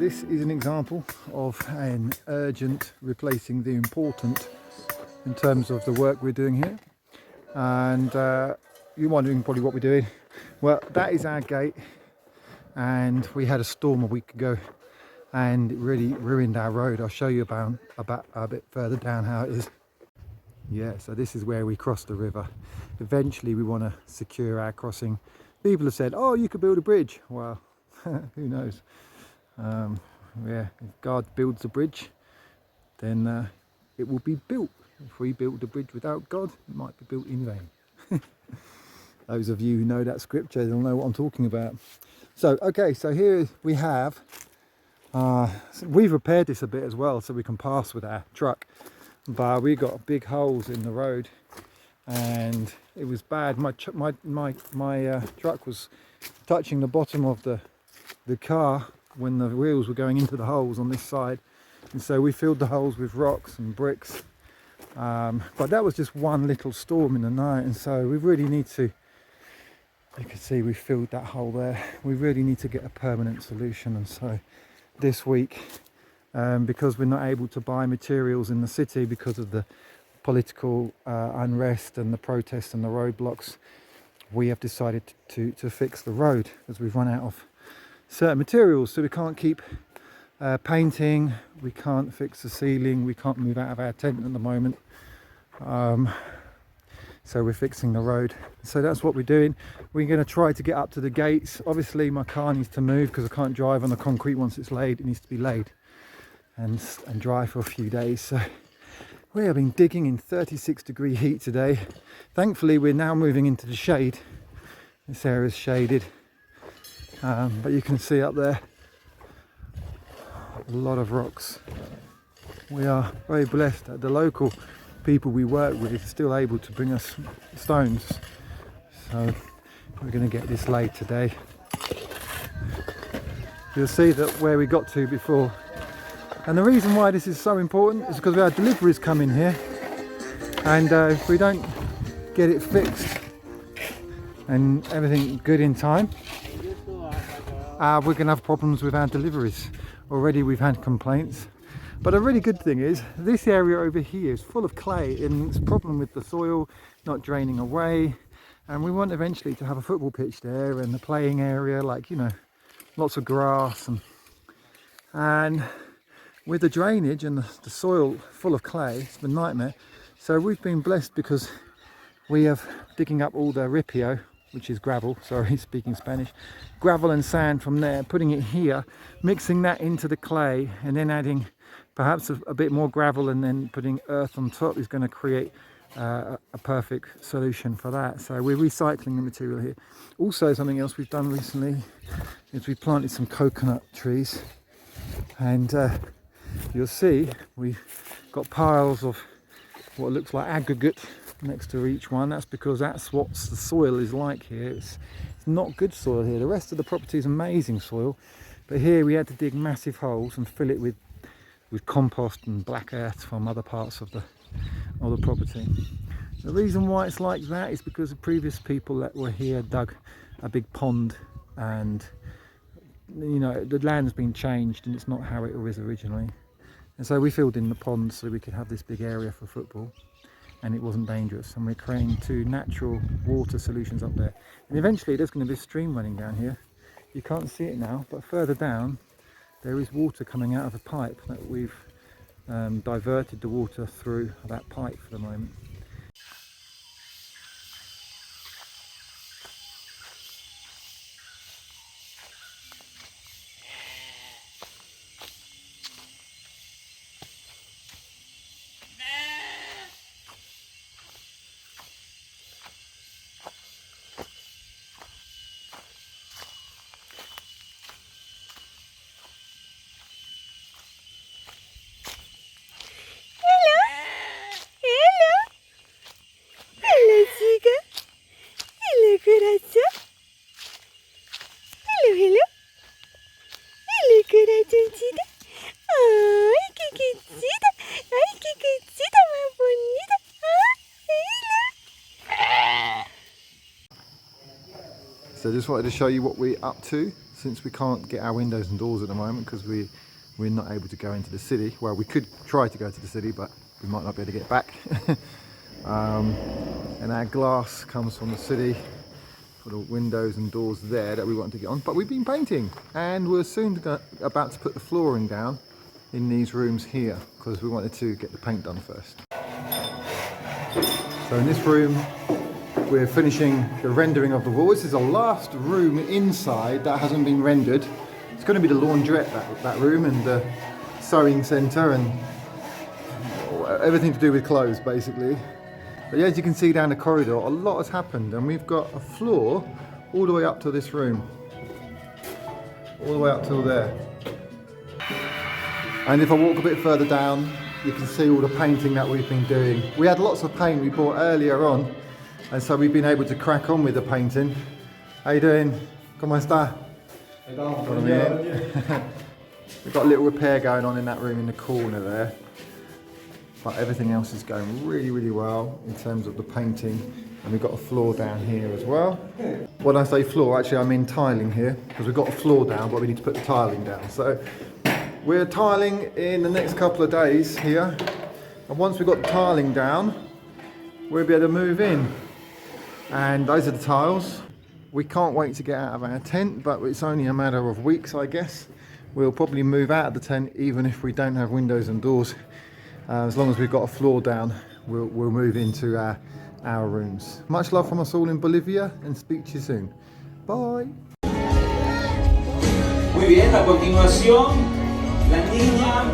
this is an example of an urgent replacing the important in terms of the work we're doing here. And you're wondering probably what we're doing. Well, that is our gate, and we had a storm a week ago and it really ruined our road. I'll show you about a bit further down how it is. Yeah, so this is where we cross the river. Eventually we want to secure our crossing. People have said, oh, you could build a bridge. Well, who knows? Yeah, if God builds a bridge, then it will be built. If we build a bridge without God, it might be built in vain. Those of you who know that scripture, they'll know what I'm talking about. So, okay, so here we have, we've repaired this a bit as well so we can pass with our truck. But we got big holes in the road and it was bad. My truck was touching the bottom of the car when the wheels were going into the holes on this side, and so we filled the holes with rocks and bricks. But that was just one little storm in the night, and so we really need to, you can see we filled that hole there. We really need to get a permanent solution. And so this week, because we're not able to buy materials in the city because of the political unrest and the protests and the roadblocks, we have decided to fix the road as we've run out of certain materials. So we can't keep painting, we can't fix the ceiling, we can't move out of our tent at the moment. So we're fixing the road. So that's what we're doing. We're going to try to get up to the gates. Obviously my car needs to move because I can't drive on the concrete once it's laid. It needs to be laid and dry for a few days. So we have been digging in 36-degree heat today. Thankfully we're now moving into the shade. This area is shaded, but you can see up there a lot of rocks. We are very blessed that the local people we work with are still able to bring us stones. So we're going to get this laid today. You'll see that where we got to before. And the reason why this is so important is because we have deliveries coming here, and if we don't get it fixed and everything good in time, we're going to have problems with our deliveries. Already we've had complaints, but a really good thing is this area over here is full of clay, and it's a problem with the soil not draining away, and we want eventually to have a football pitch there and the playing area, like, you know, lots of grass, and with the drainage and the soil full of clay, it's been a nightmare. So we've been blessed because we have digging up all the ripio, which is gravel, sorry, speaking Spanish, gravel and sand from there, putting it here, mixing that into the clay, and then adding perhaps a bit more gravel and then putting earth on top is going to create a perfect solution for that. So we're recycling the material here. Also, something else we've done recently is we planted some coconut trees, and you'll see we've got piles of what looks like aggregate next to each one. That's because that's what the soil is like here. It's not good soil here. The rest of the property is amazing soil, but here we had to dig massive holes and fill it with compost and black earth from other parts of the property. The reason why it's like that is because the previous people that were here dug a big pond, and you know, the land's been changed and it's not how it was originally. And so we filled in the pond so we could have this big area for football, and it wasn't dangerous. And we're creating two natural water solutions up there. And eventually there's going to be a stream running down here. You can't see it now, but further down there is water coming out of a pipe that we've diverted the water through that pipe for the moment. So just wanted to show you what we're up to. since we can't get our windows and doors at the moment because we're not able to go into the city. Well, we could try to go to the city, but we might not be able to get back. And our glass comes from the city for the windows and doors there that we want to get on. But we've been painting, and we're soon about to put the flooring down in these rooms here because we wanted to get the paint done first. So in this room, we're finishing the rendering of the wall. This is the last room inside that hasn't been rendered. It's going to be the laundrette, that room, and the sewing centre, and everything to do with clothes, basically. But yeah, as you can see down the corridor, a lot has happened, and we've got a floor all the way up to this room. All the way up till there. And if I walk a bit further down, you can see all the painting that we've been doing. We had lots of paint we bought earlier on, and so we've been able to crack on with the painting. How you doing? ¿Cómo está? We've got a little repair going on in that room in the corner there, but everything else is going really, really well in terms of the painting, and we've got a floor down here as well. When I say floor, actually I mean tiling here, because we've got a floor down, but we need to put the tiling down. So we're tiling in the next couple of days here, and once we've got the tiling down, we'll be able to move in. And those are the tiles. We can't wait to get out of our tent, but it's only a matter of weeks, I guess. We'll probably move out of the tent even if we don't have windows and doors. As long as we've got a floor down, we'll move into our rooms. Much love from us all in Bolivia, and speak to you soon. Bye. Muy bien, a continuación, la niña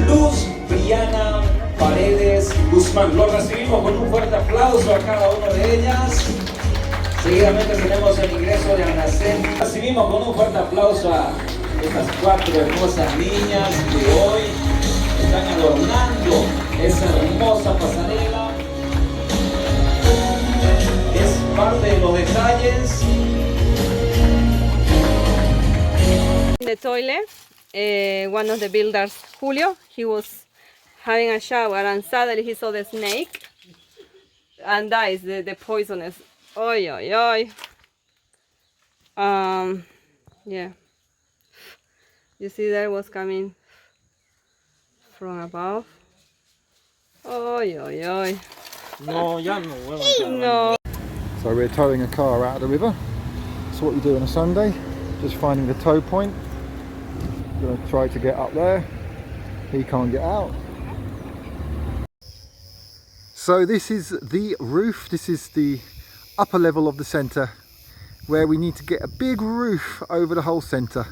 Luz Briana Paredes Guzmán. Lo recibimos con un fuerte aplauso a cada una de ellas. Seguidamente tenemos el ingreso de Anacén. Recibimos con un fuerte aplauso a estas 4 hermosas niñas que hoy están adornando esa hermosa pasarela. Es parte de los detalles. In the toilet, one of the builders, Julio, he was having a shower and suddenly he saw the snake, and that is the poisonous. Oi, oi, oi. Yeah. You see that was coming from above. Oi, oi, oi. No, ya no voy a entrar. No. So we're towing a car out of the river. That's what we do on a Sunday. Just finding the tow point. Gonna try to get up there. He can't get out. So this is the roof. This is the upper level of the centre, where we need to get a big roof over the whole centre.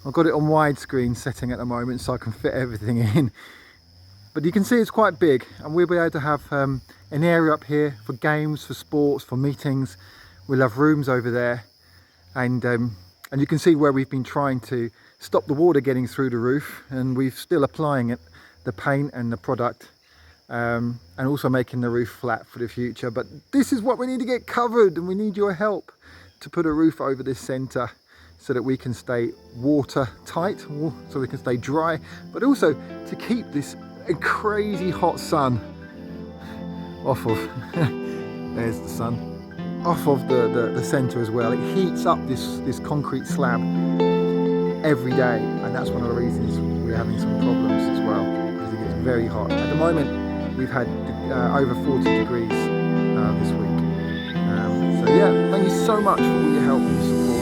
I've got it on widescreen setting at the moment so I can fit everything in. But you can see it's quite big, and we'll be able to have an area up here for games, for sports, for meetings. We'll have rooms over there, and you can see where we've been trying to stop the water getting through the roof, and we're still applying it, the paint and the product, and also making the roof flat for the future. But this is what we need to get covered, and we need your help to put a roof over this centre so that we can stay watertight, so we can stay dry, but also to keep this crazy hot sun off of there's the sun off of the centre as well. It heats up this concrete slab every day, and that's one of the reasons we're having some problems as well, because it gets very hot. At the moment we've had over 40 degrees this week. So yeah, thank you so much for all your help and your support.